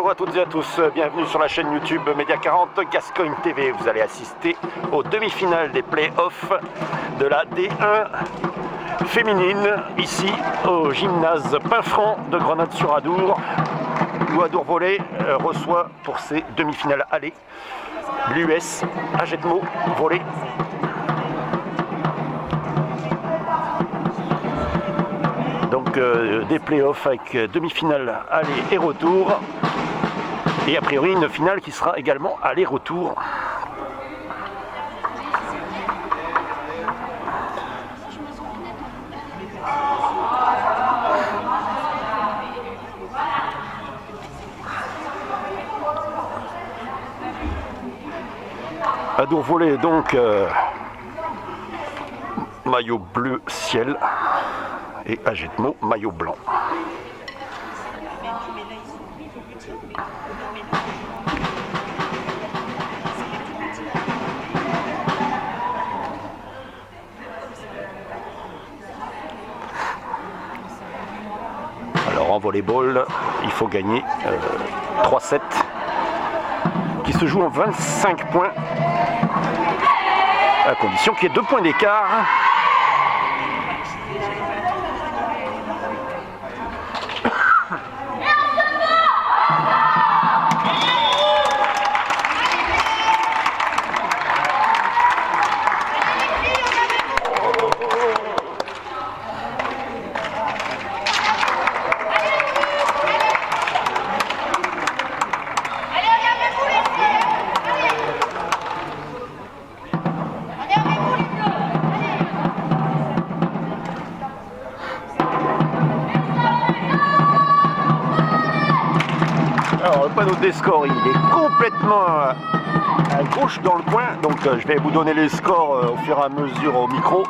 Bonjour à toutes et à tous, bienvenue sur la chaîne YouTube Média 40 Gascogne TV. Vous allez assister aux demi-finales des playoffs de la D1 féminine, ici au gymnase Pinfranc de Grenade-sur-Adour, où Adour Volley reçoit pour ses demi-finales aller l'US Agetmo Volley. Donc des playoffs avec demi-finale aller et retour, et a priori une finale qui sera également aller-retour. Adour Volley donc maillot bleu ciel et Agetmo maillot blanc. Alors en volleyball, il faut gagner 3-7 qui se joue en 25 points, à condition qu'il y ait 2 points d'écart. Alors le panneau des scores, il est complètement à gauche dans le coin, donc je vais vous donner les scores au fur et à mesure au micro.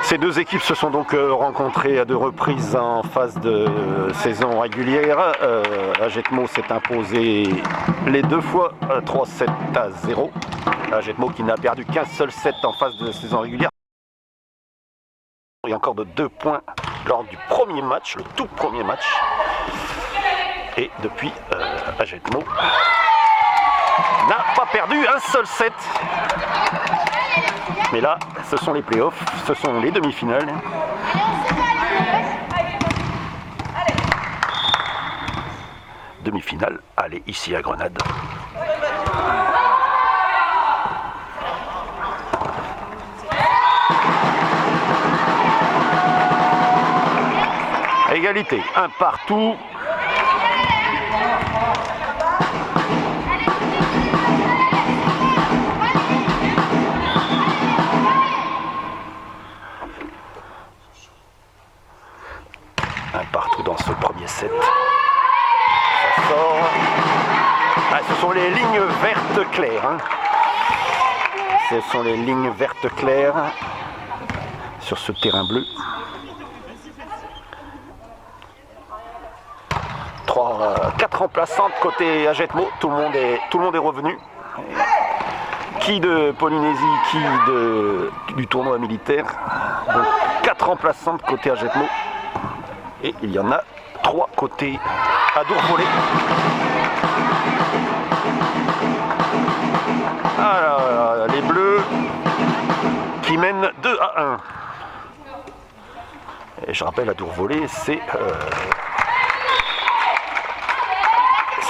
Ces deux équipes se sont donc rencontrées à 2 reprises en phase de saison régulière. Agetmo s'est imposé les 2 fois 3-7 à 0. Agetmo qui n'a perdu qu'un seul set en phase de saison régulière. Il y a encore de 2 points lors du premier match, le tout premier match. Et depuis, Agetmo n'a pas perdu un seul set. Mais là, ce sont les playoffs, ce sont les demi-finales. Demi-finale, allez, ici à Grenade. Égalité, un partout. Un partout dans ce premier set. Ça sort. Ah, ce sont les lignes vertes claires. Hein. Ce sont les lignes vertes claires sur ce terrain bleu. 4 remplaçantes côté Agetmo, tout le monde est revenu. Qui de Polynésie, qui du tournoi militaire. Donc 4 remplaçantes côté Agetmo. Et il y en a 3 côté Adour Volley. Alors, les bleus qui mènent 2-1. Et je rappelle, Adour Volley, c'est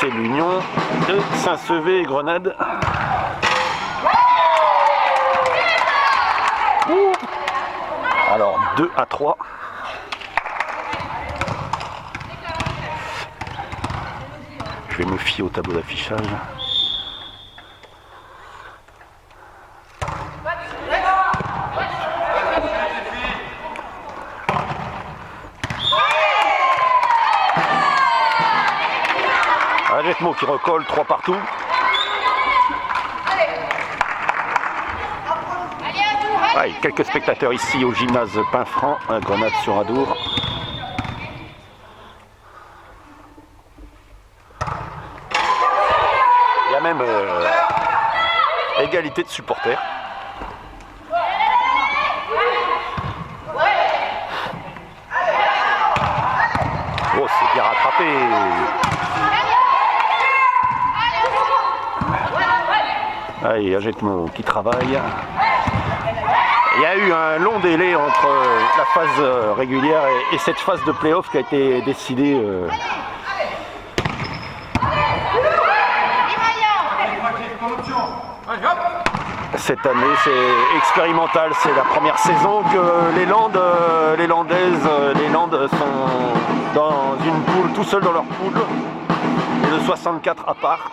l'union de Saint-Sevé et Grenade. Alors 2-3. Je vais me fier au tableau d'affichage. Agetmo qui recolle 3 partout. Ouais, quelques spectateurs ici au gymnase Pinfranc, à Grenade-sur-Adour. Il y a même égalité de supporters. bien rattrapé. Allez, Agetmo qui travaille. Il y a eu un long délai entre la phase régulière et cette phase de play-off qui a été décidée. Cette année, c'est expérimental, c'est la première saison que les Landes sont dans une poule, tout seuls dans leur poule, et le 64 à part.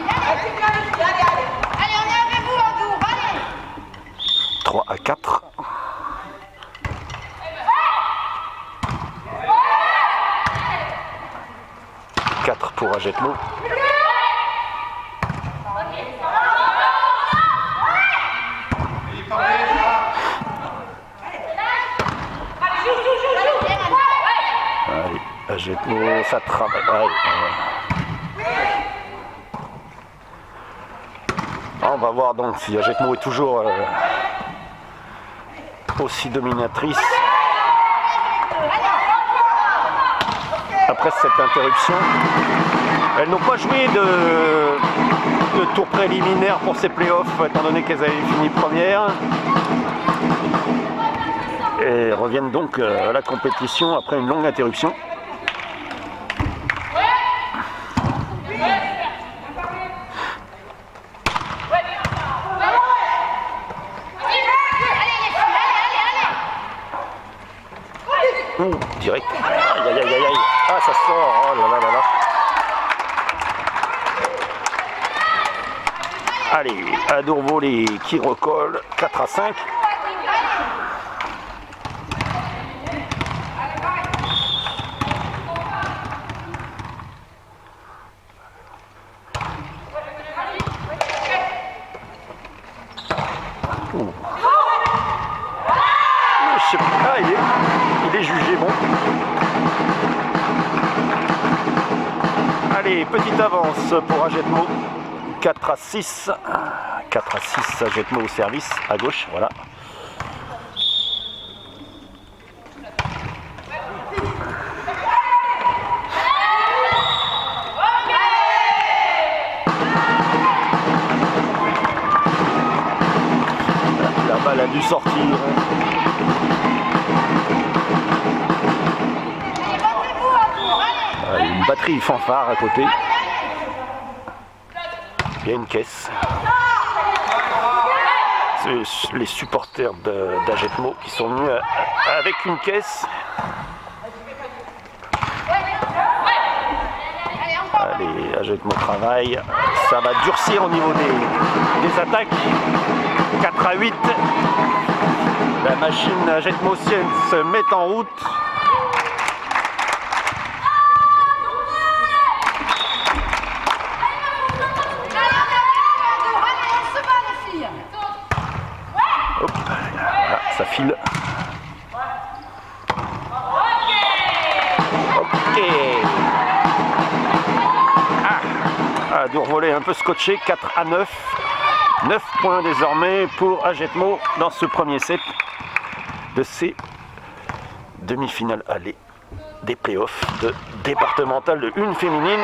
Allez, on est avec vous, Andour, allez. 3 à 4. Pour Agetmo. Allez, Agetmo, ça travaille. On va voir donc si Agetmo est toujours aussi dominatrice. Après cette interruption, elles n'ont pas joué de tour préliminaire pour ces playoffs, étant donné qu'elles avaient fini première. Et reviennent donc à la compétition après une longue interruption. Direct. Aïe aïe aïe aïe aïe. Ah, ça sort. Oh là là là là. Allez, Adour volé qui recolle. 4 à 5. Ah, il est jugé bon. Allez, petite avance pour Agetmo. 4 à 6. 4 à 6, Agetmo au service, à gauche, voilà. La balle a dû sortir. Une batterie fanfare à côté. Il y a une caisse. C'est les supporters d'Agetmo qui sont venus avec une caisse. Allez, Agetmo travaille. Ça va durcir au niveau des attaques. 4 à 8. La machine agetmosienne se met en route. Hop, voilà, ça file. Ok. Adour volé un peu scotché, 4 à 9. 9 points désormais pour Agetmo dans ce premier set de ces demi-finales aller des playoffs de départemental de 1 féminine.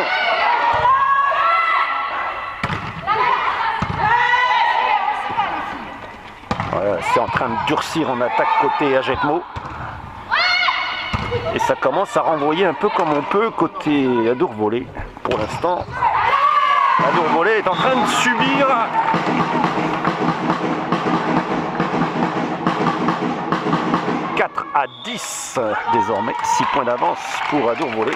Voilà, c'est en train de durcir en attaque côté Agetmo. Et ça commence à renvoyer un peu comme on peut côté Adour volé. Pour l'instant, Adour volé est en train de subir. À 10 désormais, 6 points d'avance pour Adour volé.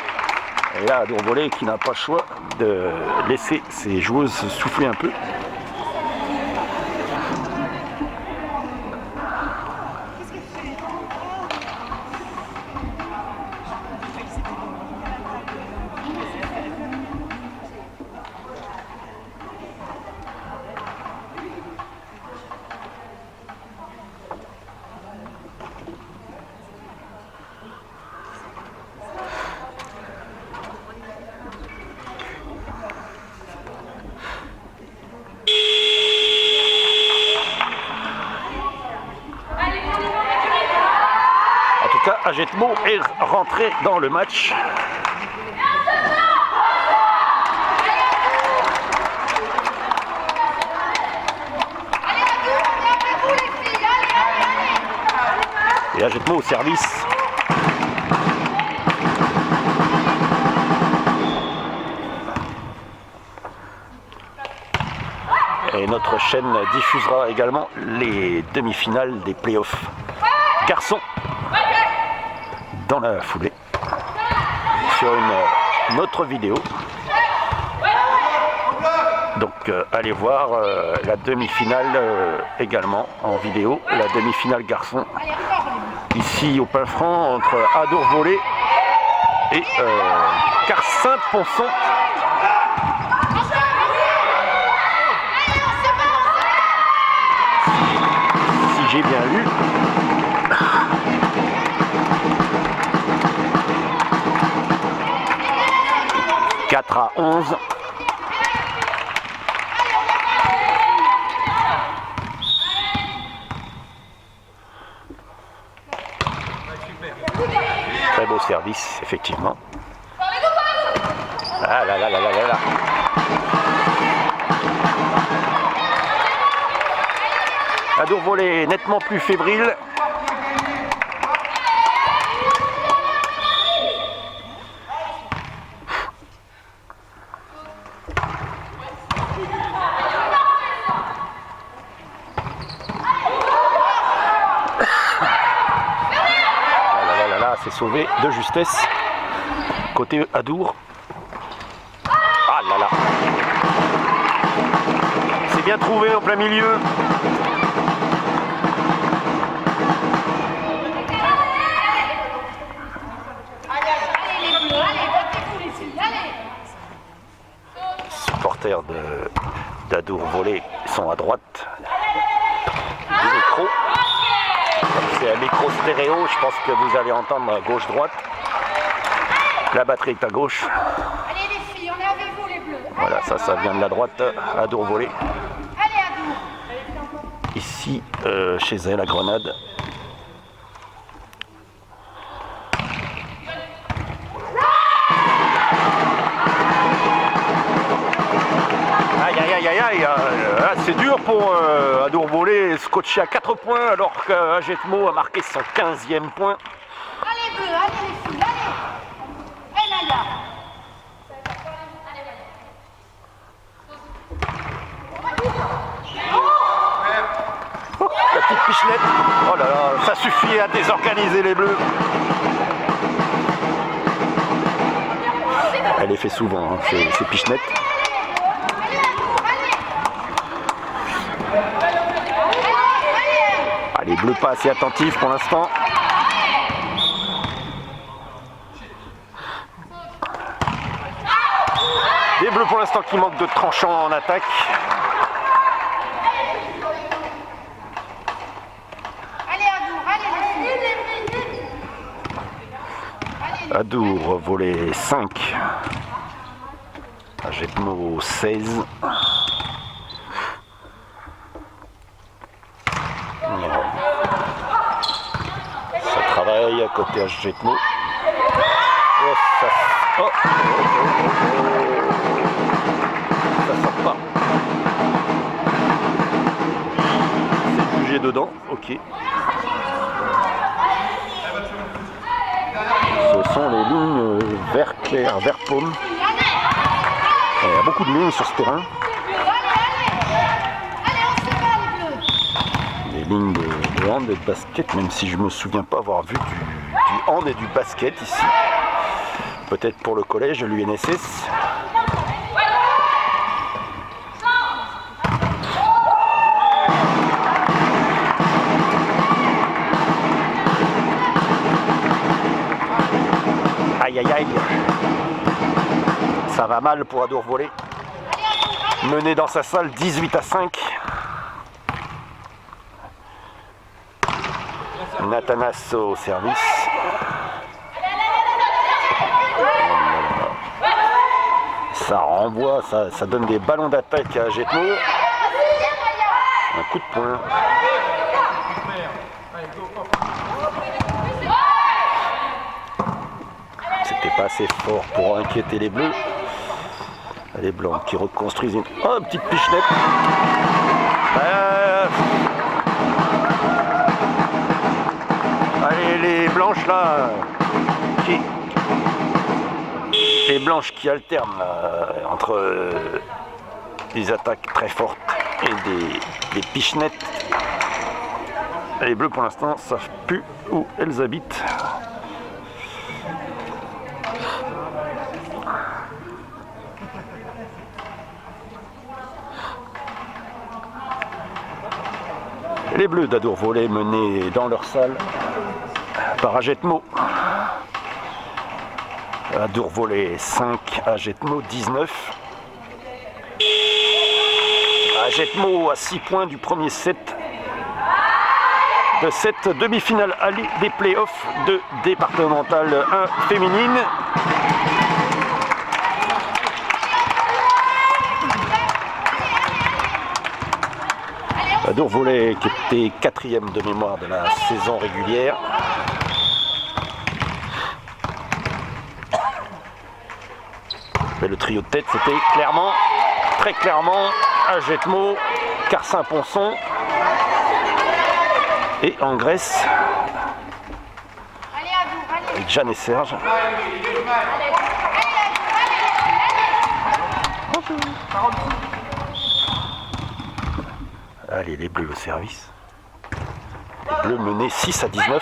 Et là, Adour volé qui n'a pas le choix de laisser ses joueuses souffler un peu. Agetmo est rentré dans le match. Et Agetmo au service. Et notre chaîne diffusera également les demi-finales des playoffs garçons dans la foulée sur une autre vidéo. Donc allez voir la demi-finale également en vidéo, la demi-finale garçon ici au Pain Franc entre Adour Volley et Carsin-Ponson. Si j'ai bien lu. « 4-11 ». Très beau service, effectivement. Ah là là là là là là. Adour Volley nettement plus fébrile. C'est sauvé de justesse côté Adour. Ah là là, c'est bien trouvé en plein milieu. Les supporters d'Adour Volley sont à droite du micro. C'est un micro stéréo, je pense que vous allez entendre gauche-droite. La batterie est à gauche. Allez les filles, on est avec vous les bleus. Voilà, ça vient de la droite, Adour Volley. Allez Adour. Ici, chez elle, à Grenade. Aïe aïe aïe aïe aïe, c'est dur pour Adour Volley scotché à 4 points alors qu'Agetmo a marqué son 15e point. Allez bleus, allez les filles, allez. Et Naya. Oh, la petite pichenette. Oh là là, ça suffit à désorganiser les bleus. Elle les fait souvent, hein, ces pichenettes. Ah, les bleus pas assez attentifs pour l'instant. Les bleus pour l'instant qui manquent de tranchant en attaque. Allez Adour, allez les filles. Adour Volley 5. Agetmo 16. Ça travaille à côté Agetmo. Oh, ça... Oh. Ça sort pas. C'est jugé dedans, ok. Ce sont les lignes vert clair, vert paume. Il y a beaucoup de lignes sur ce terrain. Des lignes de hand et de basket, même si je me souviens pas avoir vu du hand et du basket ici. Peut-être pour le collège, l'UNSS. Aïe aïe aïe. Ça va mal pour Adour Volley. Mené dans sa salle 18-5. Nathanas au service. Ça renvoie, ça donne des ballons d'attaque à Agetmo. Un coup de poing. C'était pas assez fort pour inquiéter les bleus. Les blancs qui reconstruisent une... Oh, petite pichenette. les blanches là, les blanches qui alternent entre des attaques très fortes et des pichenettes. Les bleus pour l'instant ne savent plus où elles habitent. Les bleus d'Adour-Volley menés dans leur salle par Agetmo. Adour-Volley 5, Agetmo 19. Agetmo à 6 points du premier set de cette demi-finale des playoffs de départementale 1 féminine. Adour-Volley qui était 4e de mémoire de la saison régulière. Mais le trio de tête, c'était clairement, très clairement, Agetmo, Carcin-Ponson et en Grèce avec Jeanne et Serge. Allez, les bleus au service. Les bleus menés 6-19.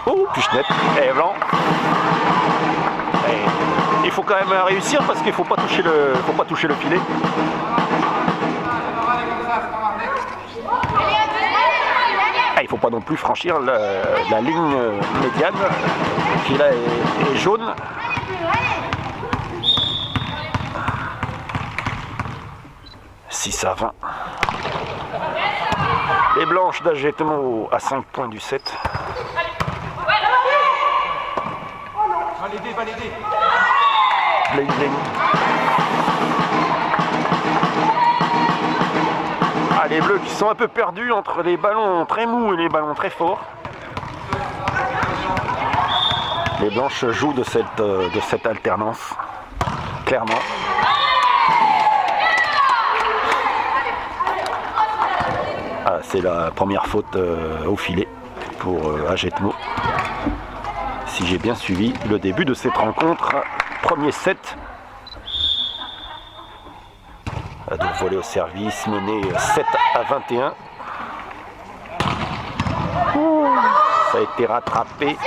Oh, Puchenette, et blanc. Et il faut quand même réussir parce qu'il faut pas toucher le filet. Il faut pas non plus franchir la ligne médiane qui là est jaune. « 6-20. Les blanches d'Agetmo à 5 points du 7. Validé. Bling bling. Ah, les bleus qui sont un peu perdus entre les ballons très mous et les ballons très forts. Les blanches jouent de cette alternance, clairement. Ah, c'est la première faute au filet pour Agetmo. Si j'ai bien suivi le début de cette rencontre, premier set. Adour-Volley au service, mené 7-21. Ça a été rattrapé.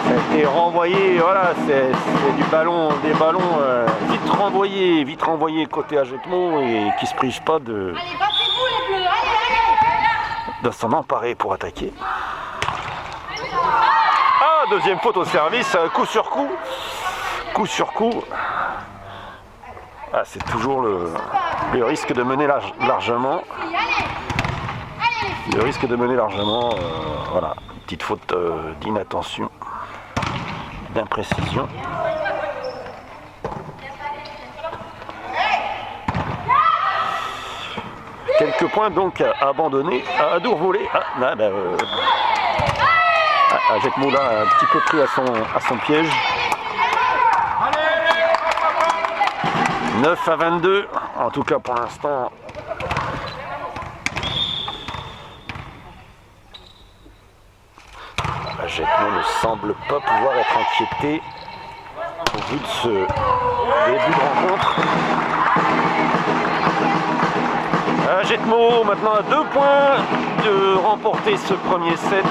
Ça a été renvoyé, voilà, c'est des ballons vite renvoyés côté Agetmo et qui se privent pas de s'en emparer pour attaquer. Ah, deuxième faute au service, coup sur coup. Coup sur coup. Ah, c'est toujours le risque de mener largement. Le risque de mener largement, voilà, petite faute d'inattention, d'imprécision. Quelques points donc abandonnés à Adour-Volley. Agetmo là un petit peu pris à son piège. 9-22, en tout cas pour l'instant. Agetmo ne semble pas pouvoir être inquiété au vu de ce début de rencontre. Agetmo maintenant à 2 points de remporter ce premier set.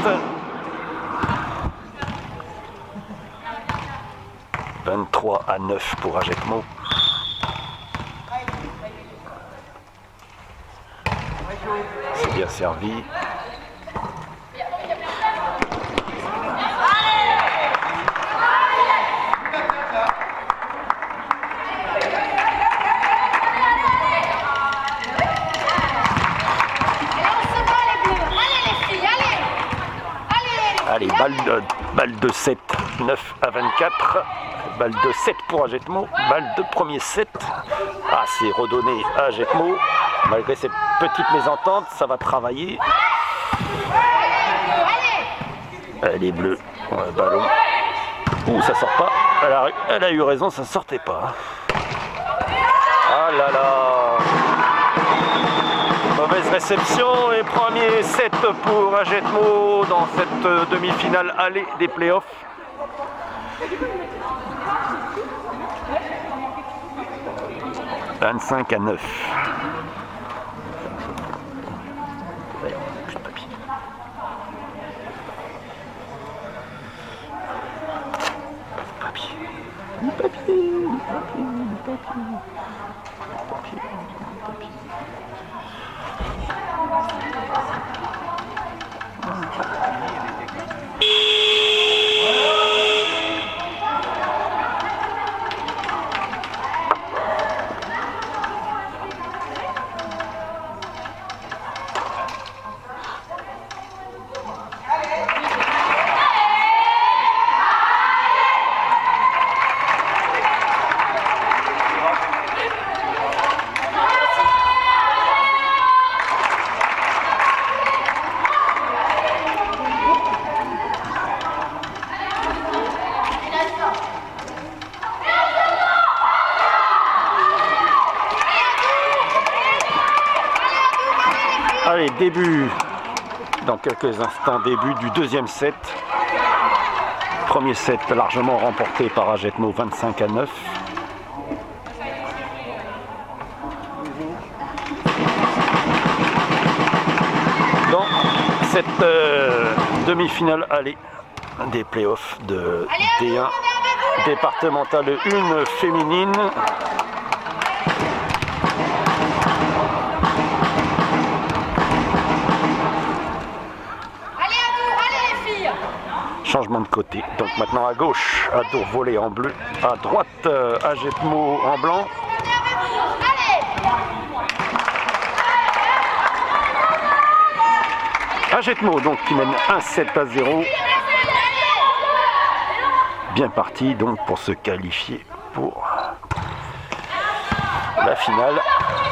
23-9 pour Agetmo. C'est bien servi. Allez, balle de 7, 9-24. Balle de 7 pour Agetmo. Balle de premier set. Ah, c'est redonné à Agetmo. Malgré ces petites mésententes, ça va travailler. Les bleus ont un ballon. Ouh, ça sort pas. Elle a eu raison, ça sortait pas. là là. Mauvaise réception et premier set pour Ajetmo dans cette demi-finale aller des playoffs. « 25-9. Plus de papier. Allez, début, dans quelques instants, début du deuxième set. Premier set largement remporté par Ajetmo 25-9. Dans cette demi-finale aller des playoffs de D1 départementale 1 féminine. Changement de côté. Donc maintenant à gauche, Adour volé en bleu. À droite, Ajetmo en blanc. Ajetmo donc qui mène 1-7-0. Bien parti donc pour se qualifier pour la finale.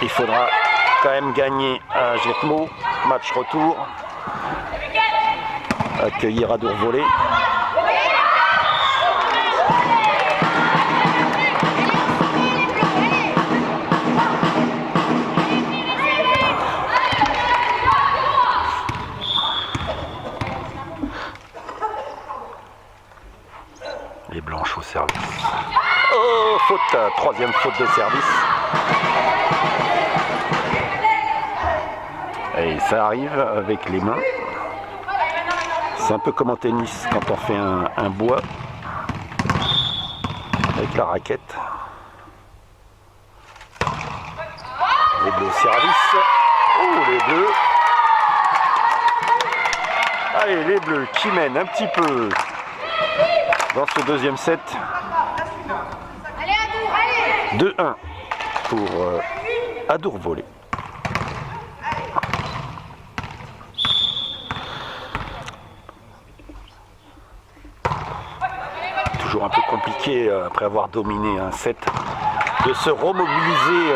Il faudra quand même gagner à Ajetmo. Match retour. Accueillir Adour volé. Les blanches au service. Oh, faute, troisième faute de service. Et ça arrive avec les mains. C'est un peu comme en tennis quand on fait un bois avec la raquette. Les bleus au service. Oh, les bleus. Allez, les bleus qui mènent un petit peu dans ce deuxième set. 2-1 pour Adour volé. Toujours un peu compliqué après avoir dominé un set de se remobiliser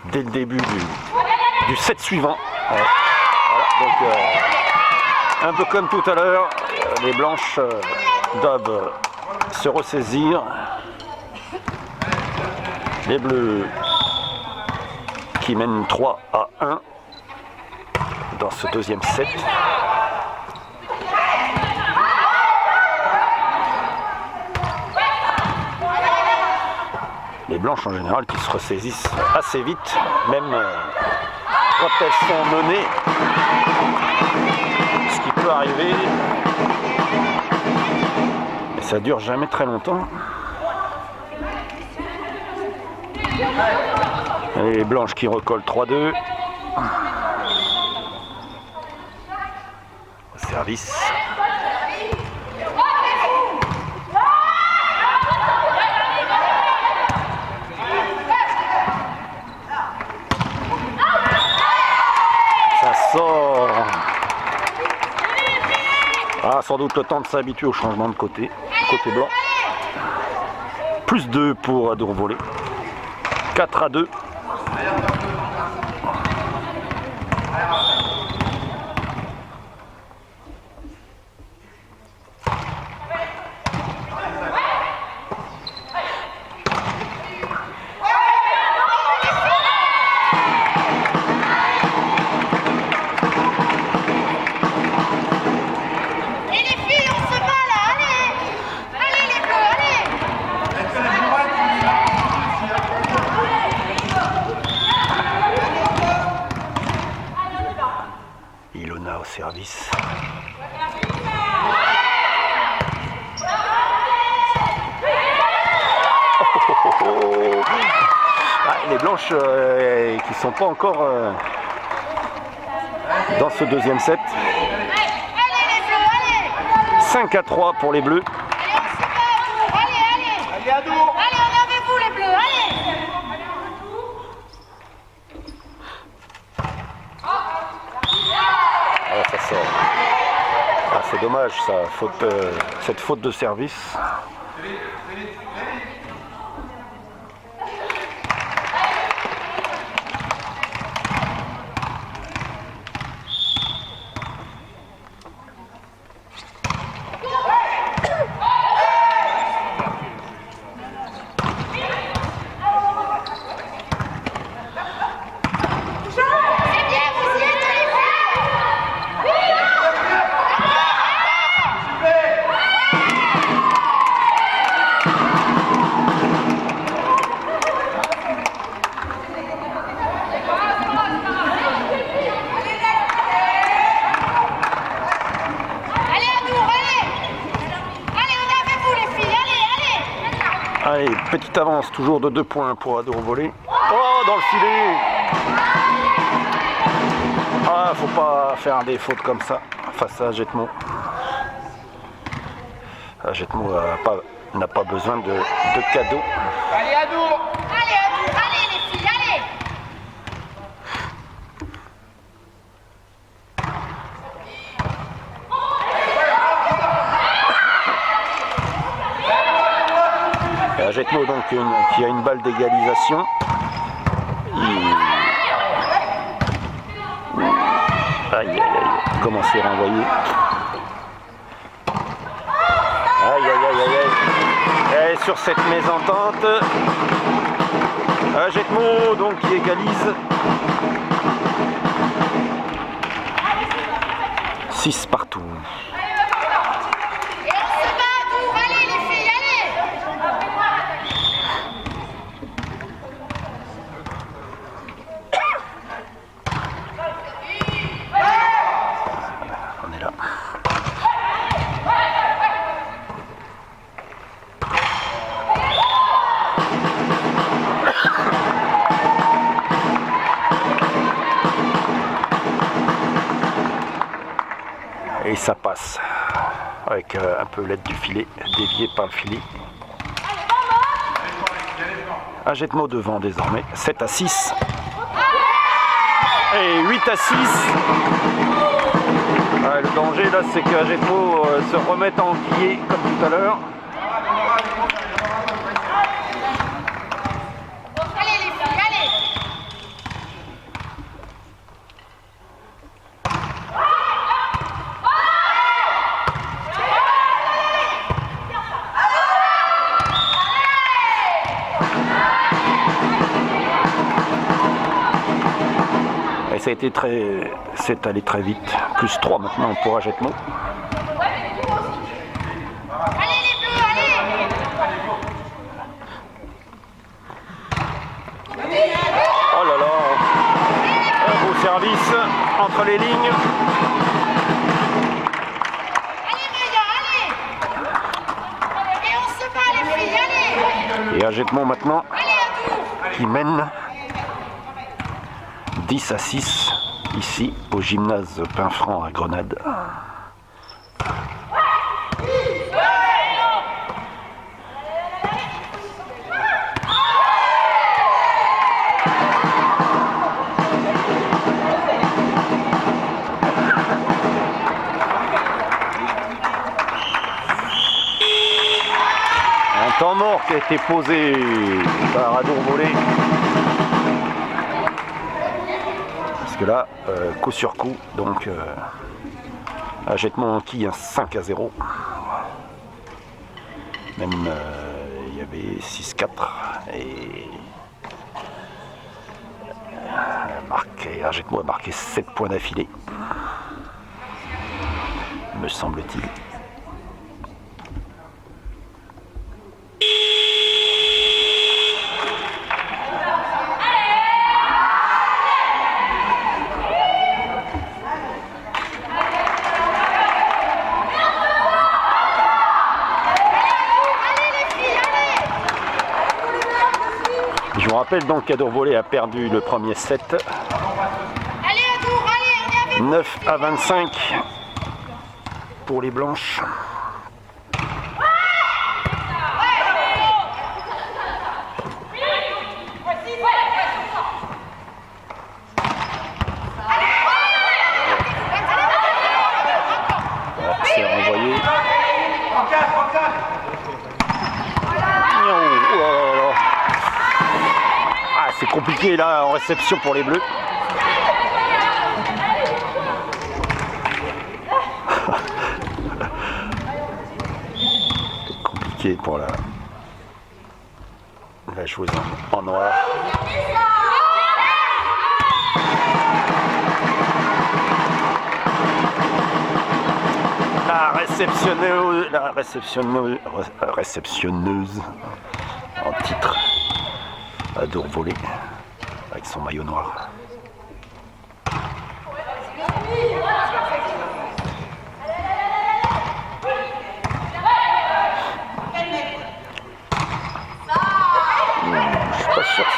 dès le début du set suivant. Ouais. Voilà, donc un peu comme tout à l'heure, les blanches doivent se ressaisir. Les bleus qui mènent 3-1 dans ce deuxième set. Les blanches en général qui se ressaisissent assez vite, même quand elles sont menées, ce qui peut arriver, et ça dure jamais très longtemps. Et les blanches qui recollent 3-2. Au service. Ça sort. Ah, sans doute le temps de s'habituer au changement de côté. Côté blanc. Plus 2 pour Adour volé. 4-2. service. Ah, les blanches qui sont pas encore dans ce deuxième set. 5-3 pour les bleus. Allez, on est avec vous les bleus, allez. Ah, ça sort. Ah, c'est dommage ça, cette faute de service. Allez, petite avance toujours de 2 points pour Ado Volé. Oh, dans le filet! Ah, faut pas faire des fautes comme ça face à Agetmo. Agetmo n'a pas besoin de cadeaux. Allez, Ado! Allez, les filles, allez! Agetmo donc qui a une balle d'égalisation. Aïe aïe aïe, comment c'est renvoyé. Aïe aïe aïe aïe aïe. Et sur cette mésentente, Agetmo donc qui égalise. 6 partout. Et on se bat, Ado! Allez, les filles, allez! On est là. Et ça passe avec un peu l'aide du filet, dévié par le filet. Agetmo devant désormais, 7-6. Et 8-6. Ah, le danger là, c'est que Agetmo se remette en pied comme tout à l'heure. Allez, les filles, allez! Et ça a été c'est allé très vite. Plus 3 maintenant pour Agetmo. Allez, les bleus, allez! Oh là là, un beau service entre les lignes. Allez, Maya, allez! Et on se bat, les filles, allez! Et Agetmo maintenant Allez, Ado! qui mène 10-6 ici au gymnase Pinfranc à Grenade. Un temps mort qui a été posé par Ado Volé. Parce que là, coup sur coup, donc Agetmo enquille un 5-0. Même il y avait 6-4 et Agetmo a marqué 7 points d'affilée, me semble-t-il. rappelle donc qu'Adour-Volée a perdu le premier set. Allez, Adour, allez, on est avec 9 à 25 pour les blanches. C'est renvoyé. Ah, c'est compliqué là en réception pour les bleus. C'est compliqué pour la joueuse en noir. La réceptionneuse en titre, Adour-Volée, avec son maillot noir. Je suis pas sûr que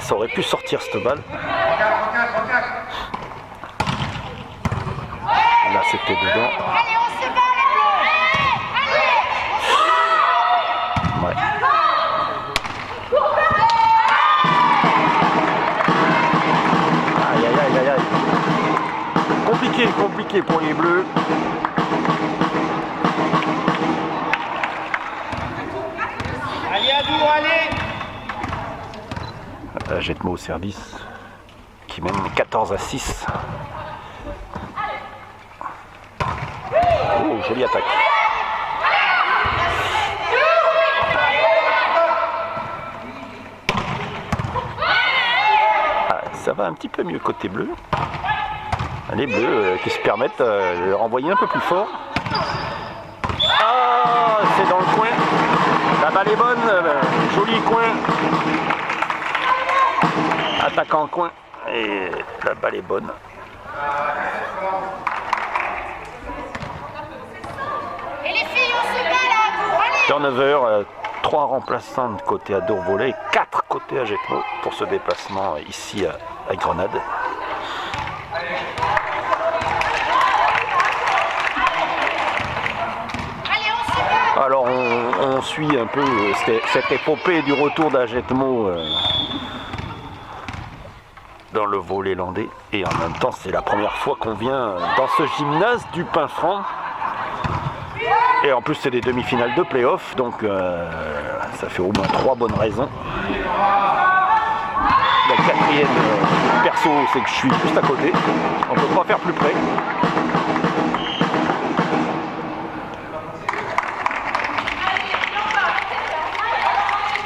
ça aurait pu sortir cette balle. Là c'était dedans. Allez, on se bat, les bleus. Allez. Ouais. Aïe aïe aïe aïe aïe. Compliqué pour les bleus. Allez, Adour, allez. Jetmo au service qui mène 14 à 6. Oh, jolie attaque. Ah, ça va un petit peu mieux côté bleu. Les bleus qui se permettent de renvoyer un peu plus fort. Ah, c'est dans le coin. La balle est bonne. Joli coin. Attaque en coin. Et la balle est bonne. Et les filles, on se bat là, Adour, allez. Turnover, 3 remplaçants de côté Adour-Volée, 4 côté à Jetmo pour ce déplacement ici à Grenade. Allez, on se bat. Alors on suit un peu cette épopée du retour d'Agetmo dans le volley landais, et en même temps c'est la première fois qu'on vient dans ce gymnase du Pinfranc, et en plus c'est des demi-finales de play-off, donc ça fait au moins 3 bonnes raisons. La quatrième perso, c'est que je suis juste à côté, on peut pas faire plus près.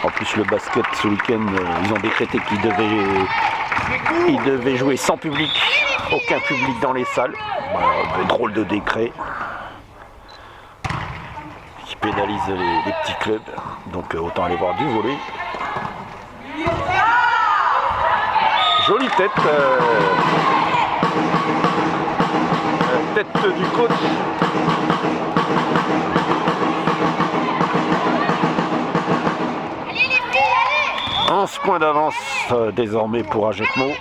En plus le basket ce week-end, ils ont décrété qu'ils devaient jouer sans public, aucun public dans les salles. Voilà, drôle de décret qui pénalise les petits clubs, donc autant aller voir du volley. Jolie tête, tête du coach. Allez, les filles, allez. 11 points d'avance désormais pour Agetmo.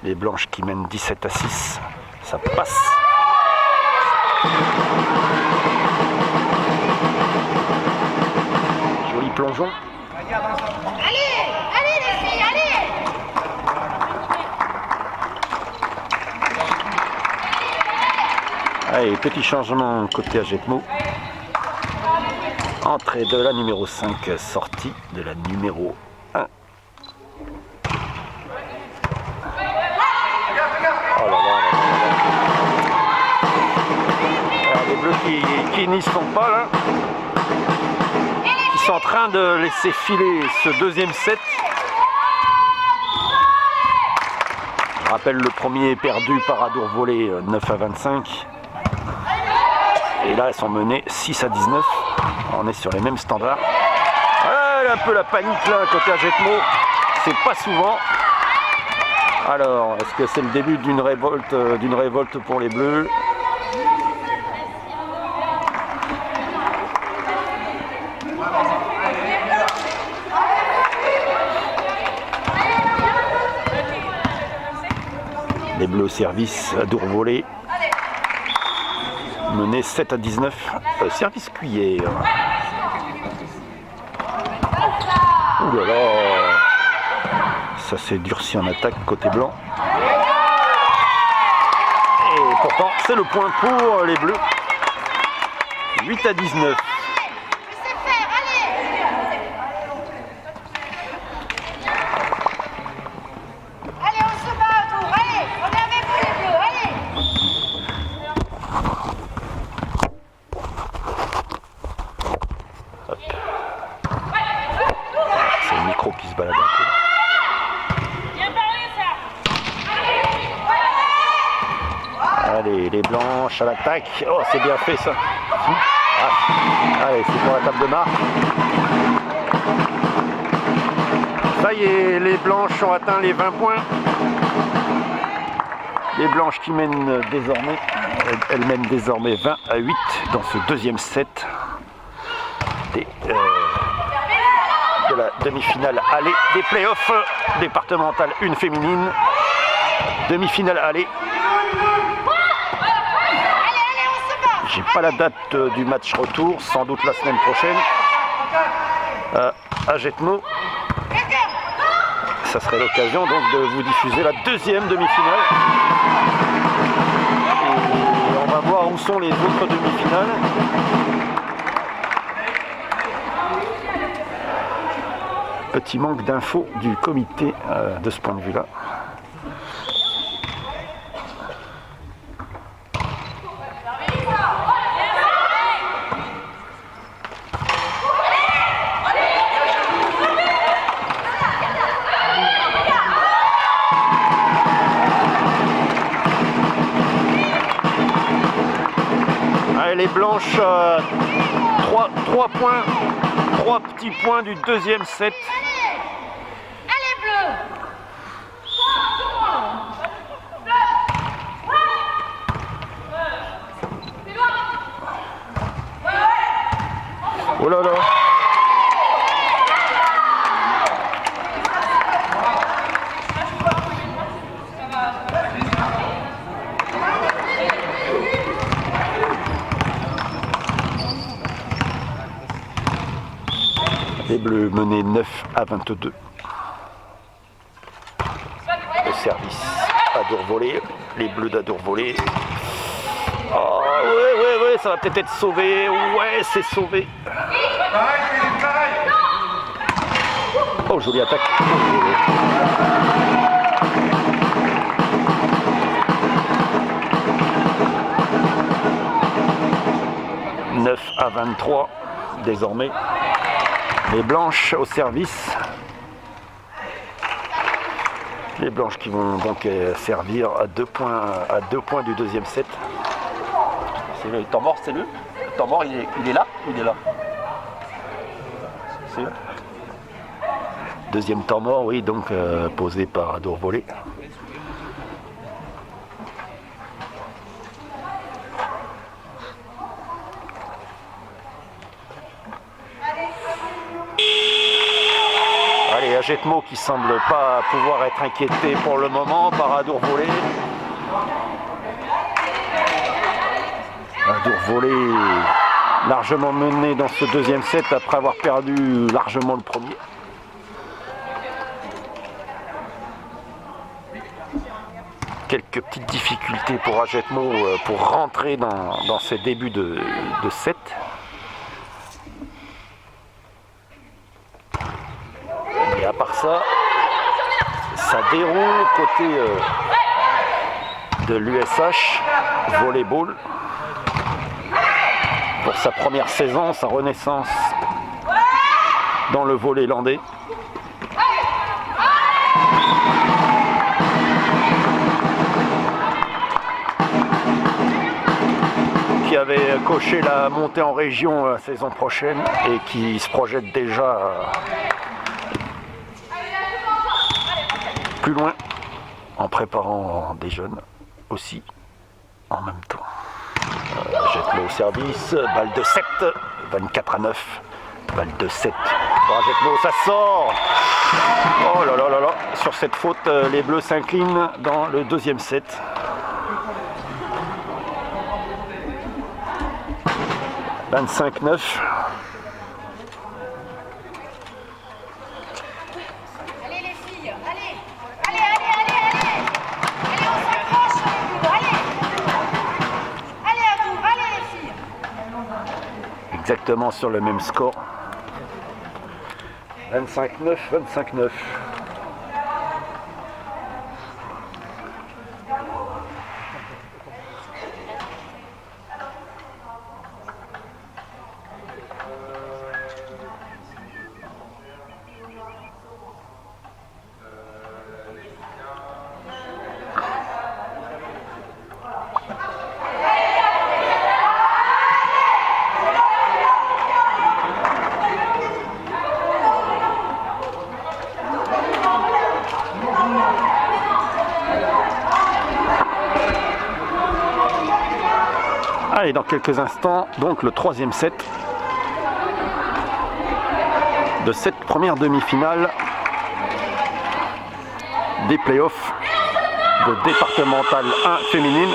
Les blanches qui mènent 17 à 6. Ça passe. Joli plongeon. Allez, allez, les filles, allez. Allez, petit changement côté Agetmo. Entrée de la numéro 5, sortie de la numéro 1. Oh là là, les bleus qui n'y sont pas là. Ils sont en train de laisser filer ce deuxième set. Je rappelle le premier perdu par Adour-Volée 9 à 25. Et là elles sont menées 6 à 19. On est sur les mêmes standards. Voilà un peu la panique là côté Agetmo. C'est pas souvent. Alors, est-ce que c'est le début d'une révolte pour les bleus? Les Bleus au service, Adour-Volée. Mené 7-19, service cuillère. Ouh là là, ça s'est durci en attaque côté blanc. Et pourtant, c'est le point pour les Bleus. 8-19. C'est le micro qui se balade un peu. Allez, les blanches à l'attaque. Oh, c'est bien fait ça. Ah. Allez, c'est pour la table de marque. Ça y est, les blanches ont atteint les 20 points. Les blanches qui mènent désormais, elles mènent désormais 20-8 dans ce deuxième set de la demi-finale aller des playoffs départementales 1 féminine. Demi-finale aller. J'ai pas la date du match retour, sans doute la semaine prochaine à Jetmo. Ça serait l'occasion donc de vous diffuser la deuxième demi-finale. Et on va voir où sont les autres demi-finales. Petit manque d'infos du comité de ce point de vue-là. Les blanches, 3 points, 3 petits points du deuxième set. Allez, bleu. Oh là là. Les Bleus menaient 9-22. Le service Adour-Volée, les Bleus d'Adour-Volée. Oh ouais, ça va peut-être être sauvé. Ouais, c'est sauvé. Oh, jolie attaque. « 9-23 désormais. Les blanches au service. Les blanches qui vont donc servir à 2 points du deuxième set. C'est le temps mort, c'est le temps mort, il est là ou il est là? C'est eux. Deuxième temps mort, oui, donc posé par Adour-Volée. Allez, Jetmo qui semble pas pouvoir être inquiété pour le moment par Adour-Volée. Adour-Volée largement mené dans ce deuxième set après avoir perdu largement le premier. Quelques petites difficultés pour Ajetmo pour rentrer dans ces débuts de set. Et à part ça, ça déroule côté de l'USH Volleyball. Pour sa première saison, sa renaissance dans le volley landais. Qui avait coché la montée en région la saison prochaine et qui se projette déjà plus loin en préparant des jeunes aussi en même temps. Jetmo au service, balle de 7, 24-9, balle de 7. Jetmo, ça sort. Oh là là là là, sur cette faute, les Bleus s'inclinent dans le deuxième set. « 25-9 ». Allez les filles, allez. Allez, on s'accroche sur les boules, allez. Allez à tour, allez les filles. Exactement sur le même score. 25-9, 25-9. Allez, dans quelques instants, donc le troisième set de cette première demi-finale des playoffs de départemental 1 féminine.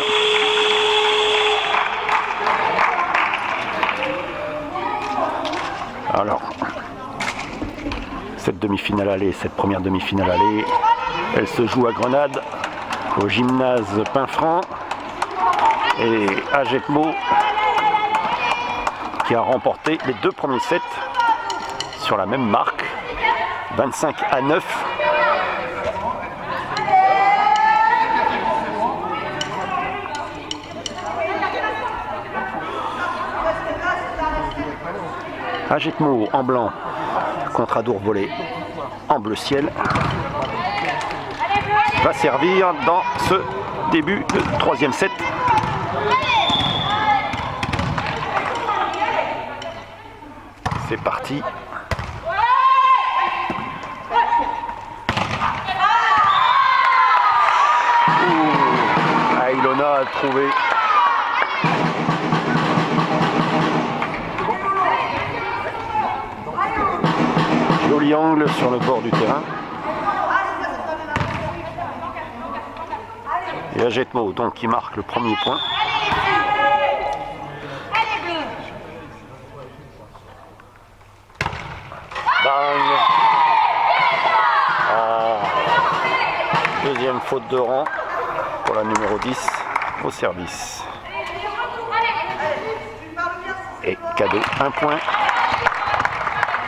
Alors, cette demi-finale aller, cette première demi-finale aller, elle se joue à Grenade, au gymnase Pinfranc. Et Agetmo qui a remporté les deux premiers sets sur la même marque, 25-9. Agetmo en blanc contre Adour Volée en bleu ciel va servir dans ce début de troisième set. C'est parti. Ah, Ilona a trouvé. Joli angle sur le bord du terrain. Et Agetmo donc qui marque le premier point. Deuxième faute de rang pour la numéro 10 au service. Et cadeau, un point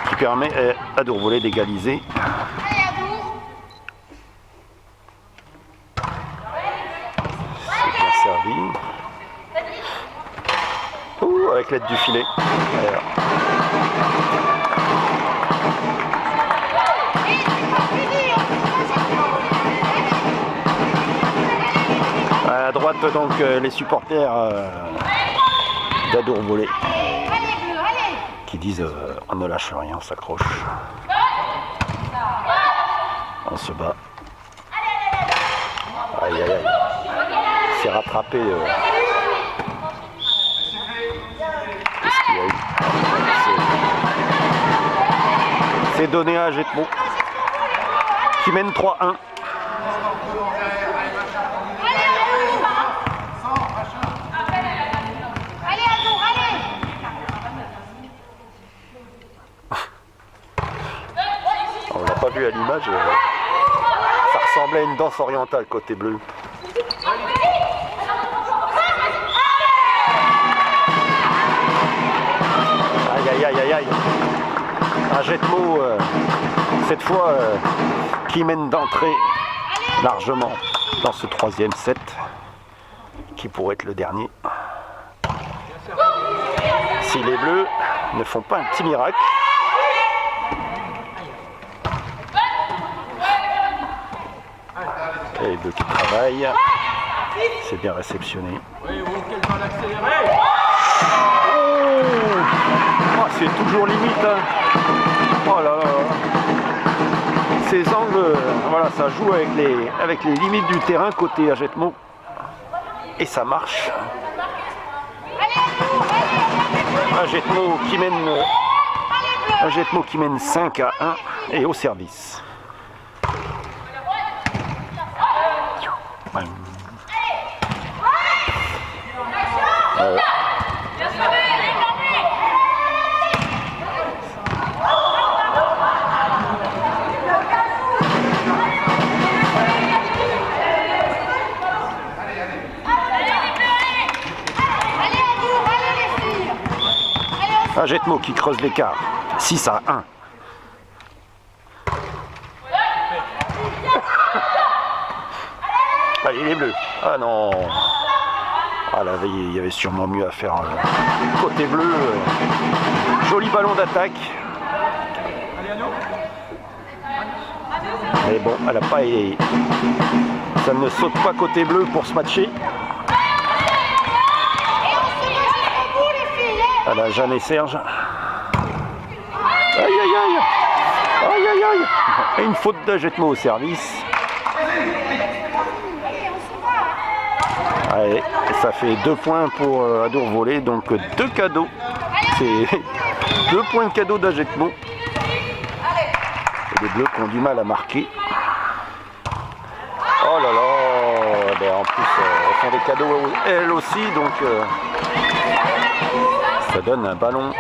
qui permet à Adour Volée d'égaliser. C'est bien servi. Ouh, avec l'aide du filet. Alors. À droite donc les supporters d'Adour Volée qui disent on ne lâche rien, on s'accroche, on se bat. Aïe aïe aïe, c'est rattrapé. Qu'est-ce qu'il y a eu? C'est donné à Agetmo qui mène 3-1. On l'a pas vu à l'image, ça ressemblait à une danse orientale côté bleu. Aïe aïe aïe aïe aïe. Agetmo cette fois qui mène d'entrée largement dans ce troisième set qui pourrait être le dernier. Si les bleus ne font pas un petit miracle. Et les bleus qui travaillent, c'est bien réceptionné. Oh, c'est toujours limite. Hein. Oh là là. Ces angles, voilà, ça joue avec les limites du terrain côté Agetmo. Et ça marche. Agetmo qui mène 5-1 et au service. Ouais. Ajetmo qui creuse l'écart. 6-1. Allez les bleus. Ah non. Ah là, il y avait sûrement mieux à faire. Côté bleu. Joli ballon d'attaque. Mais bon, elle a pas. Ça ne saute pas côté bleu pour se matcher. Voilà, Jeanne et Serge. Aïe aïe aïe. Aïe aïe aïe. Et une faute d'Ajetmo au service. Allez, ça fait 2 points pour Adour Volley, donc 2 cadeaux. C'est 2 points de cadeau d'Ajetmo. Et les bleus qui ont du mal à marquer. Oh là là, ben en plus elles font des cadeaux elles aussi, donc ça donne un ballon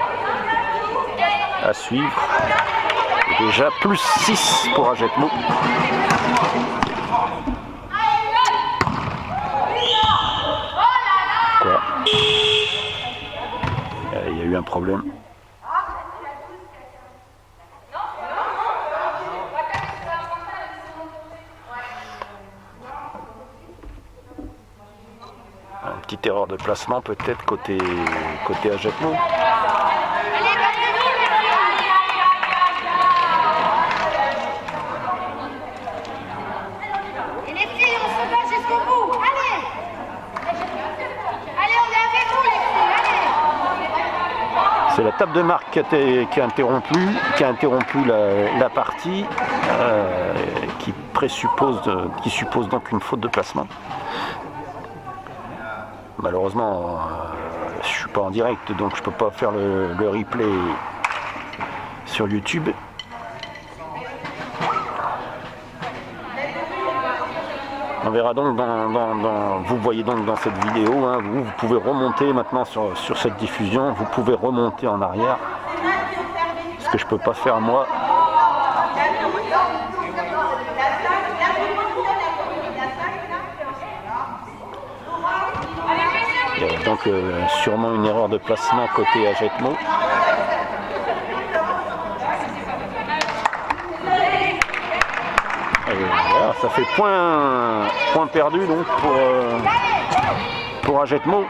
à suivre. Et déjà plus 6 pour Ajetmo. Quoi ? Il y a eu un problème. Une petite erreur de placement peut-être côté Ajetmo. Et les filles, on se bat jusqu'au bout. Allez. Allez, on est avec vous les filles. Allez. C'est la table de marque qui a interrompu la partie, qui suppose donc une faute de placement. Malheureusement, je suis pas en direct, donc je peux pas faire le replay sur YouTube. On verra donc vous voyez donc dans cette vidéo, hein, vous pouvez remonter maintenant sur cette diffusion, vous pouvez remonter en arrière, ce que je peux pas faire moi. Il y a donc sûrement une erreur de placement côté Ajetmo. Voilà, ça fait point perdu donc pour Ajetmo.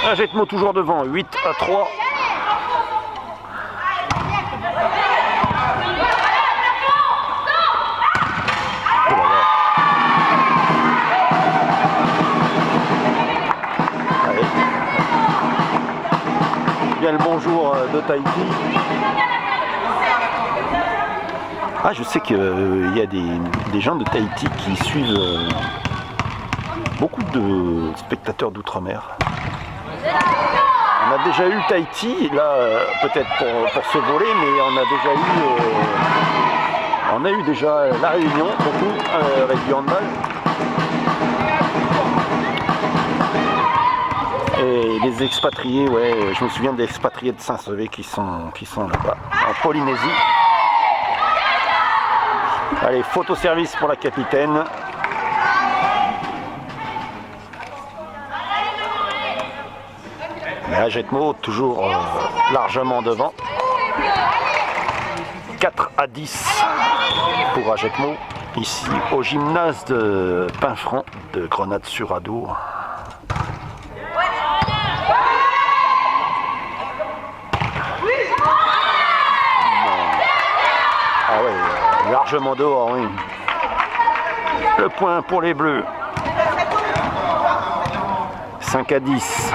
Ajetmo toujours devant, 8-3. Bien le bonjour de Tahiti. Ah, je sais qu'il y a des gens de Tahiti qui suivent beaucoup de spectateurs d'outre-mer. On a déjà eu Tahiti, là peut-être pour ce volet, mais on a eu déjà la Réunion, beaucoup, avec du handball. Et les expatriés, ouais, je me souviens des expatriés de Saint-Sevé qui sont là-bas, en Polynésie. Allez, photo service pour la capitaine. Mais Ajetmo toujours largement devant. 4-10 pour Ajetmo, ici au gymnase de Pinfranc de Grenade-sur-Adour. Ah ouais, largement dehors, oui. Le point pour les bleus. 5-10.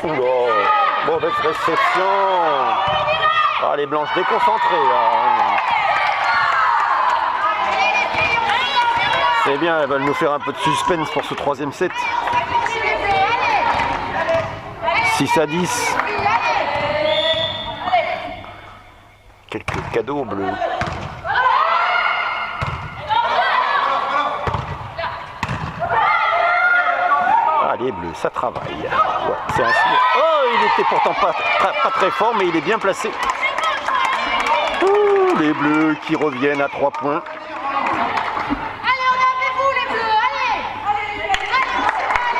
Oula, mauvaise réception. Ah, les blanches déconcentrées là. C'est bien, elles veulent nous faire un peu de suspense pour ce troisième set. 6-10. Quelques cadeaux bleus. Ah, les bleus, ça travaille. Ouais, c'est un... Oh, il était pourtant pas très fort, mais il est bien placé. Ouh, les bleus qui reviennent à 3 points.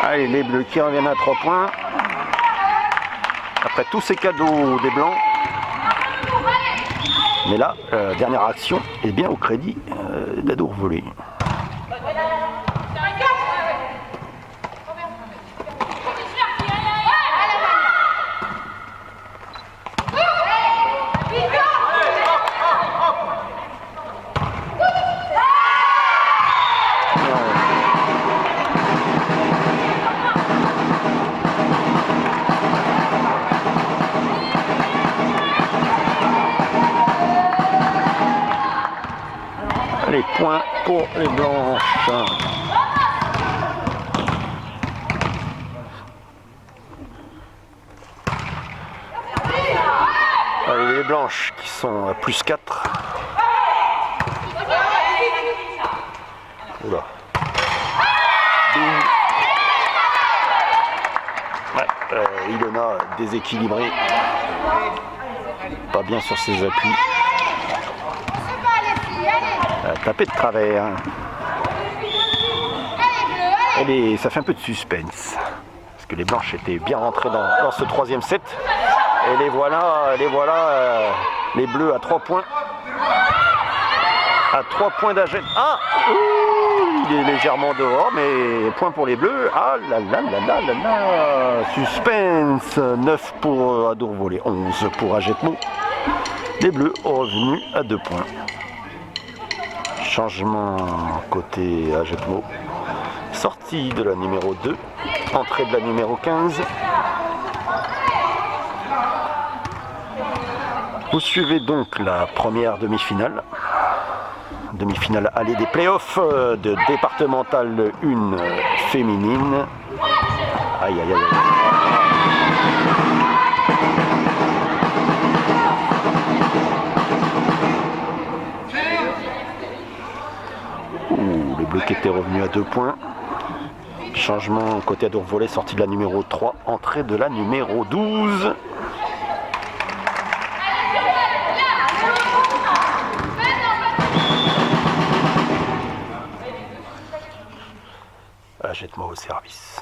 Allez, les bleus qui reviennent à 3 points. Après tous ces cadeaux des blancs. Mais là, dernière action est bien au crédit d'Adour volé. Les points pour les blanches. Allez, les blanches qui sont à plus 4. Oula. Ouais, Ilona déséquilibrée. Pas bien sur ses appuis. Tapé de travers. Et ça fait un peu de suspense. Parce que les blanches étaient bien rentrées dans ce troisième set. Et les voilà, les bleus à 3 points. À 3 points d'Agette. Ah, il est légèrement dehors, mais point pour les bleus. Ah là là là là là là. Suspense. 9 pour Adour volé, 11 pour Agetmo. Les bleus revenus à 2 points. Changement côté Agetmo. Sortie de la numéro 2. Entrée de la numéro 15. Vous suivez donc la première demi-finale. Demi-finale allée des playoffs de départementale 1 féminine. Aïe aïe aïe. Les bleus qui étaient revenus à 2 points. Changement côté Adour volé, sortie de la numéro 3, entrée de la numéro 12. Jette-moi au service.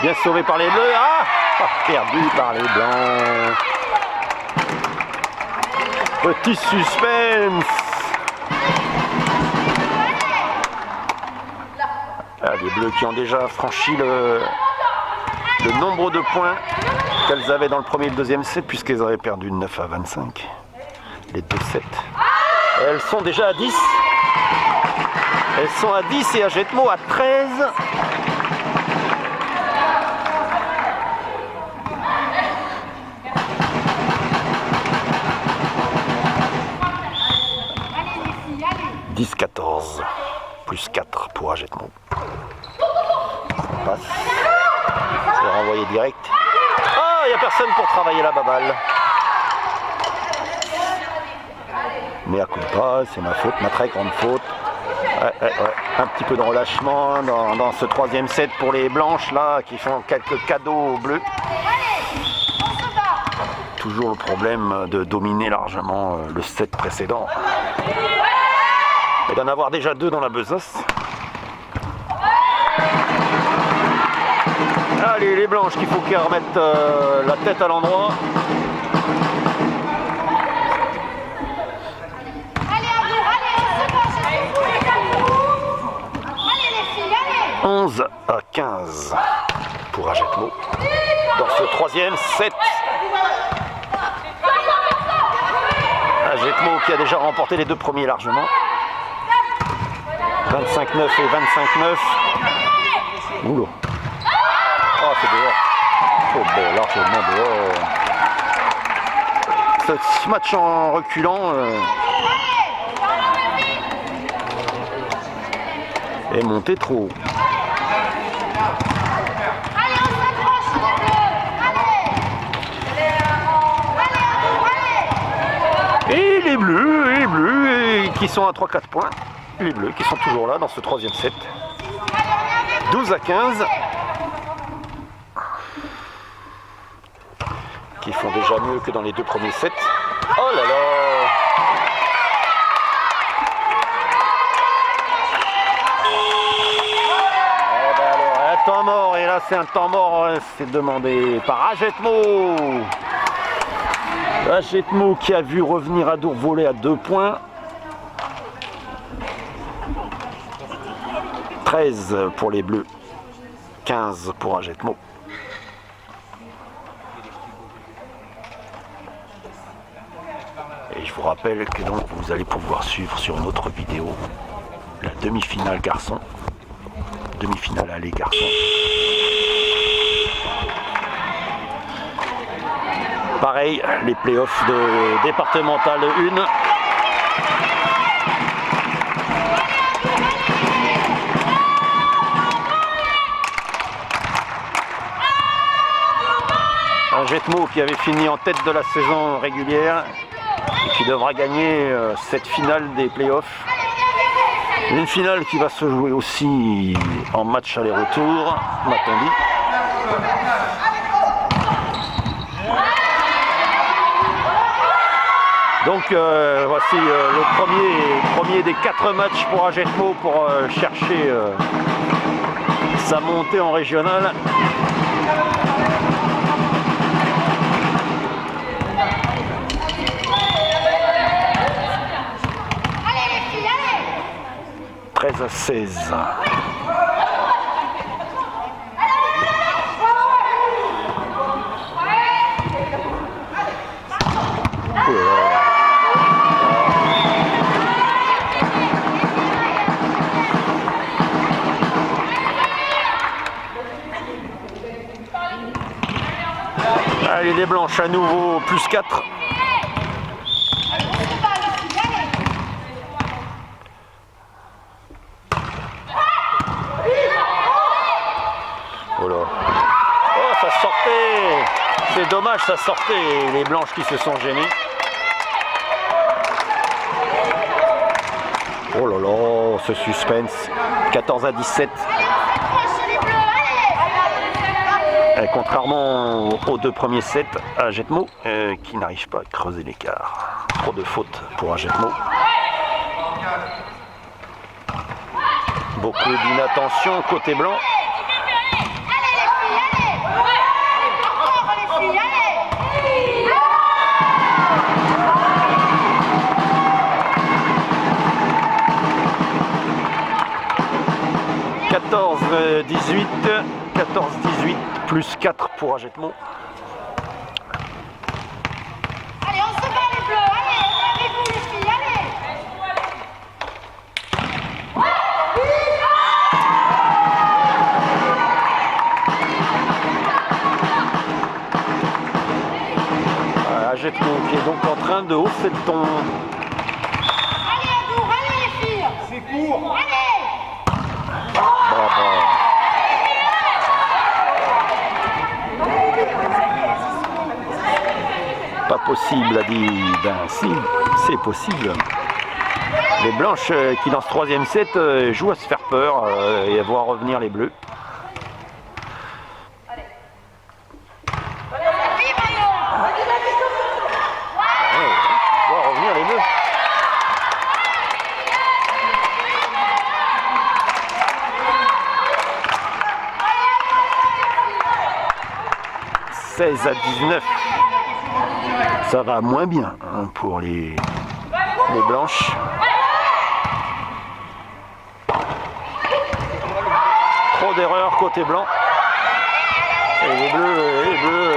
Bien sauvé par les bleus. Ah, perdu par les blancs. Petit suspense. Ah, les bleus qui ont déjà franchi le nombre de points qu'elles avaient dans le premier et le deuxième set, puisqu'elles avaient perdu 9 à 25. Les 2 sets. Et elles sont déjà à 10. Elles sont à 10 et Agetmo à 13. « 10-14, plus 4 pour Agetmo. » Passe. C'est renvoyé direct. Ah, il n'y a personne pour travailler la baballe. Mais à coup de pas, c'est ma faute, ma très grande faute. Ouais. Un petit peu de relâchement dans ce troisième set pour les blanches là qui font quelques cadeaux aux bleus. Toujours le problème de dominer largement le set précédent et d'en avoir déjà 2 dans la besace. Allez, les blanches qu'il faut qu'elles remettent la tête à l'endroit. 11-15 pour Agetmo. Dans ce troisième set, Agetmo qui a déjà remporté les deux premiers largement. 25-9 et 25-9. Oula. Oh, c'est dehors. Oh, bon, largement dehors. Ce match en reculant est monté trop haut. Allez, on s'accroche, les bleus. Allez. Et les bleus qui sont à 3-4 points. Les bleus qui sont toujours là dans ce troisième set. 12-15. Qui font déjà mieux que dans les deux premiers sets. Oh là là! Eh ben alors, un temps mort, et là c'est un temps mort, c'est demandé par Agetmo. Agetmo qui a vu revenir Adour voler à 2 points. 13 pour les bleus, 15 pour Agetmo. Et je vous rappelle que donc vous allez pouvoir suivre sur notre vidéo la demi-finale garçon, demi-finale aller garçon. Pareil, les playoffs de départementale 1. Agetmo qui avait fini en tête de la saison régulière et qui devra gagner cette finale des playoffs. Une finale qui va se jouer aussi en match aller-retour, m'a-t-on dit. Donc voici le premier des 4 matchs pour Agetmo pour chercher sa montée en régional. Allez, les filles, allez. 13-16. Allez, les blanches à nouveau, plus 4. Oh là. Oh, ça sortait. C'est dommage, ça sortait. Les blanches qui se sont gênées. Oh là là, ce suspense. 14-17. Contrairement aux deux premiers sets, Agetmo qui n'arrive pas à creuser l'écart. Trop de fautes pour Agetmo. Beaucoup d'inattention côté blanc. Allez les filles, allez. Encore les filles, allez. 14-18, plus 4 pour Agetmo. Allez, on se bat les bleus, allez. Regardez-vous les filles, allez. Agetmo qui est donc en train de hausser le ton. Allez Adour, allez les filles. C'est court. Allez. Bravo. Pas possible, a dit. Ben si, c'est possible. Les blanches qui dans ce troisième set jouent à se faire peur et à voir revenir les bleus. Vive Maillot. Voir revenir les bleus. « 16-19 ». Ça va moins bien hein, pour les blanches. Trop d'erreurs côté blanc. Et les bleus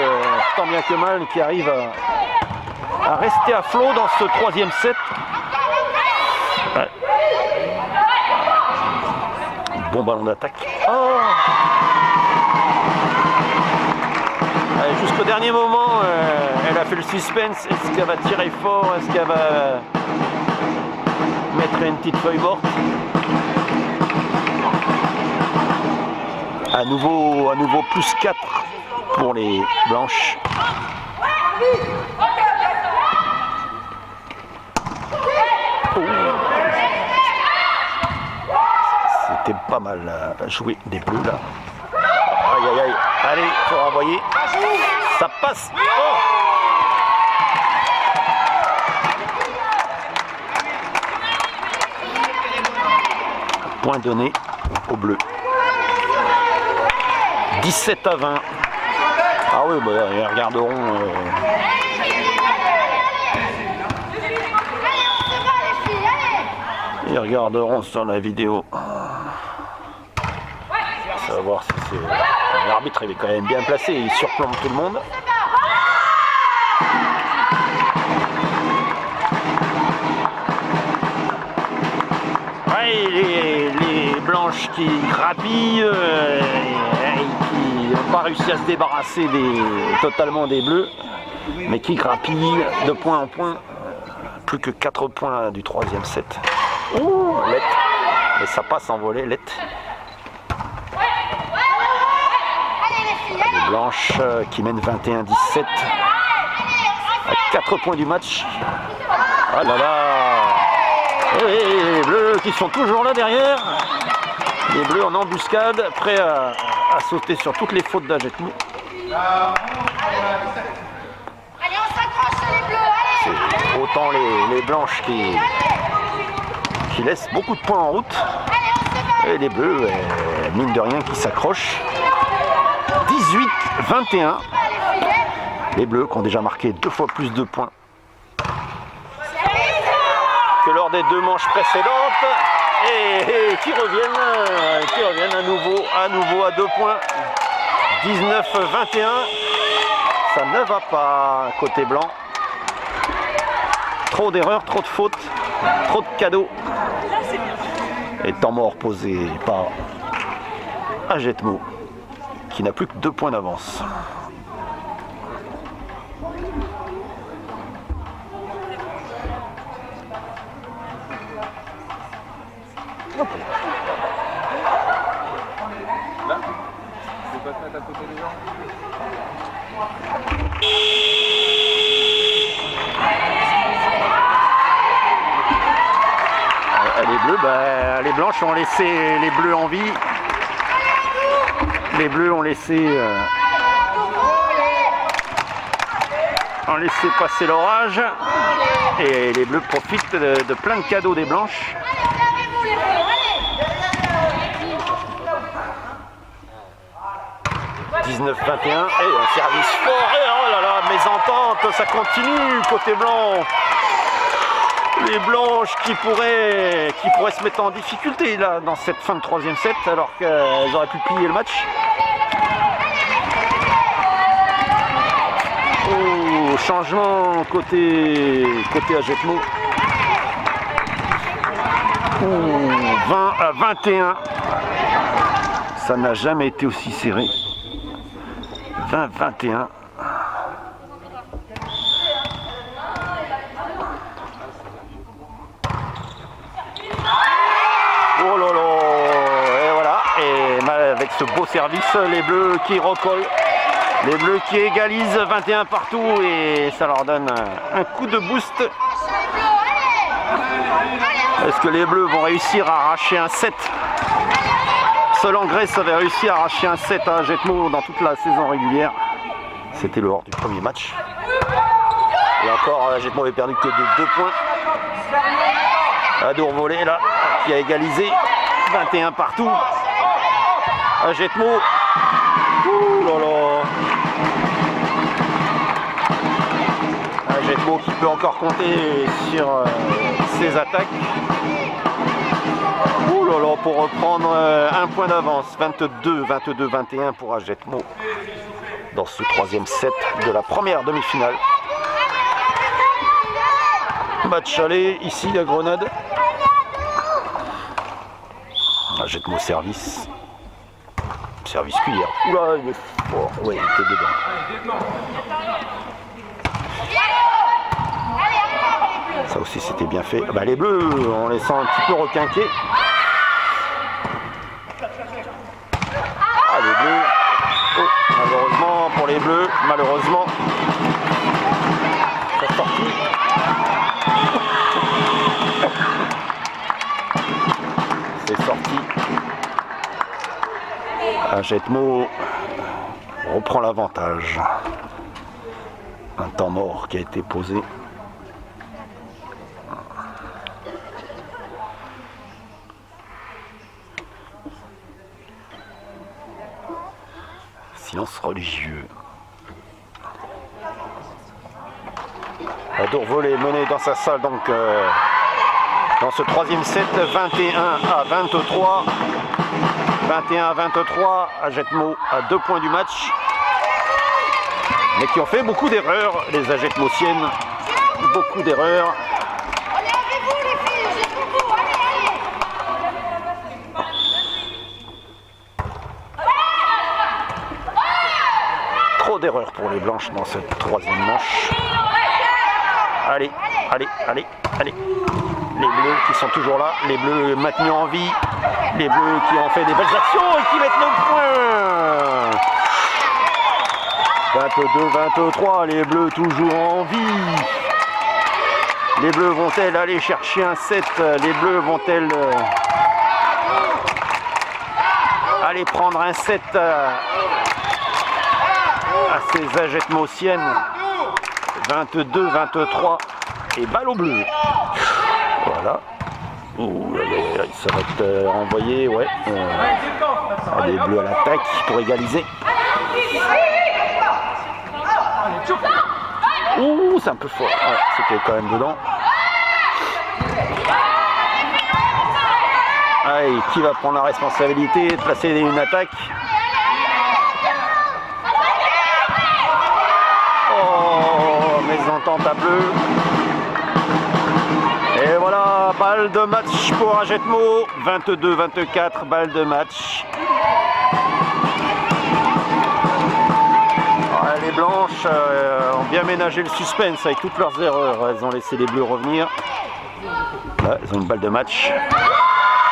tant bien que mal, qui arrivent à rester à flot dans ce troisième set. Ouais. Bon ballon d'attaque. Oh, jusqu'au dernier moment, elle a fait le suspense. Est-ce qu'elle va tirer fort? Est-ce qu'elle va mettre une petite feuille morte? À nouveau plus 4 pour les blanches. Oh. C'était pas mal joué des bleus là. Aïe aïe aïe. Allez, faut renvoyer. Ça passe. Oh. Point donné aux bleus. 17-20. Ah oui, bah, ils regarderont. Ils regarderont sur la vidéo. Ça va voir si c'est. L'arbitre il est quand même bien placé, il surplombe tout le monde. Ouais, les blanches qui grappillent, qui n'ont pas réussi à se débarrasser totalement des bleus, mais qui grappillent de point en point. Plus que 4 points du troisième set. Ouh, Lett. Et ça passe en volée, Lett. Les blanches qui mènent 21-17 à 4 points du match. Ah là là. Et les bleus qui sont toujours là derrière. Les bleus en embuscade, prêts à sauter sur toutes les fautes d'Agetmou. Allez, on s'accroche les bleus, allez. C'est autant les blanches qui laissent beaucoup de points en route. Et les bleus, mine de rien, qui s'accrochent. 18-21. Les bleus qui ont déjà marqué 2 fois plus de points que lors des 2 manches précédentes. Et qui reviennent à nouveau à 2 points. 19-21. Ça ne va pas côté blanc. Trop d'erreurs, trop de fautes, trop de cadeaux. Et temps mort posé par Agetmou, qui n'a plus que 2 points d'avance. Là, tu peux pas te mettre à côté des gens. Les bleus, les blanches ont laissé les bleus en vie. Les bleus ont laissé passer l'orage. Et les bleus profitent de plein de cadeaux des blanches. 19-21 et un service fort. Et oh là là, mésentente, ça continue côté blanc. Les blanches qui pourraient se mettre en difficulté là dans cette fin de troisième set alors qu'elles auraient pu plier le match. Oh, changement côté Agetmou. 20-21. Ça n'a jamais été aussi serré. 20-21. Oh là là. Et voilà. Et avec ce beau service, les bleus qui recollent. Les bleus qui égalisent 21 partout et ça leur donne un coup de boost. Est-ce que les bleus vont réussir à arracher un set? Seul en Grèce avait réussi à arracher un set à Agetmou dans toute la saison régulière. C'était lors du premier match. Et encore, Agetmou avait perdu que de 2 points. Adour volé là, qui a égalisé 21 partout. Agetmou. Ouh là là. Agetmou qui peut encore compter sur ses attaques. Ouh là là, pour reprendre un point d'avance, 22-21 pour Agetmo dans ce troisième set de la première demi-finale. Match aller ici à Grenade. Agetmo service. Service cuillère. Oula, il est fort. Ouais, il était dedans. Ça aussi c'était bien fait. Bah, les bleus, on les sent un petit peu requinqués. Ah, les bleus. Oh, malheureusement pour les bleus, malheureusement. C'est sorti. C'est sorti. Agetmo reprend l'avantage. Un temps mort qui a été posé. Silence religieux. Dourvolé mené dans sa salle donc dans ce troisième set 21-23. 21-23, Agetmo à 2 points du match. Mais qui ont fait beaucoup d'erreurs, les Agetmosiennes. Beaucoup d'erreurs. Allez, avez-vous les filles, j'ai beaucoup, allez, allez. Trop d'erreurs pour les blanches dans cette troisième manche. Allez, allez, allez, allez. Les bleus qui sont toujours là, les bleus maintenus en vie, les bleus qui ont fait des belles actions et qui mettent le point. 22-23, les bleus toujours en vie. Les bleus vont-elles aller chercher un set? Les bleus vont-elles aller prendre un set à ces Agetmosiennes? 22-23 et balle au bleu. Voilà. Ouh, ça va être renvoyé, ouais. Les bleus à l'attaque pour égaliser. Ouh, c'est un peu fort. Ouais, c'était quand même dedans. Allez, qui va prendre la responsabilité de placer une attaque? Oh, mésentente à bleu. Et voilà, balle de match pour Agetmo. 22-24, balle de match. Les blanches ont bien ménagé le suspense avec toutes leurs erreurs. Elles ont laissé les bleus revenir. Là, elles ont une balle de match.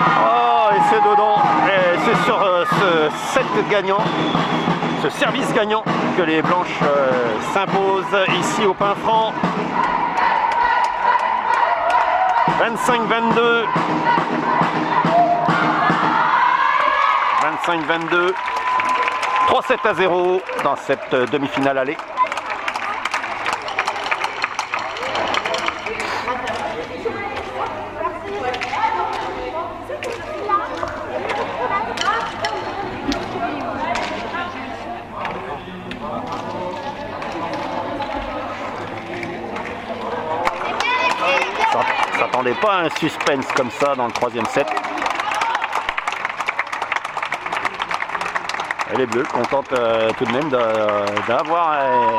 Oh, et c'est dedans. Et c'est sur ce set gagnant, ce service gagnant, que les blanches s'imposent ici au pain franc. 25-22. 25-22. 3-7-0 dans cette demi-finale aller. On s'attendait pas à un suspense comme ça dans le troisième set. Et les bleus contentes tout de même d'avoir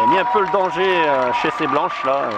mis un peu le danger chez ces blanches là.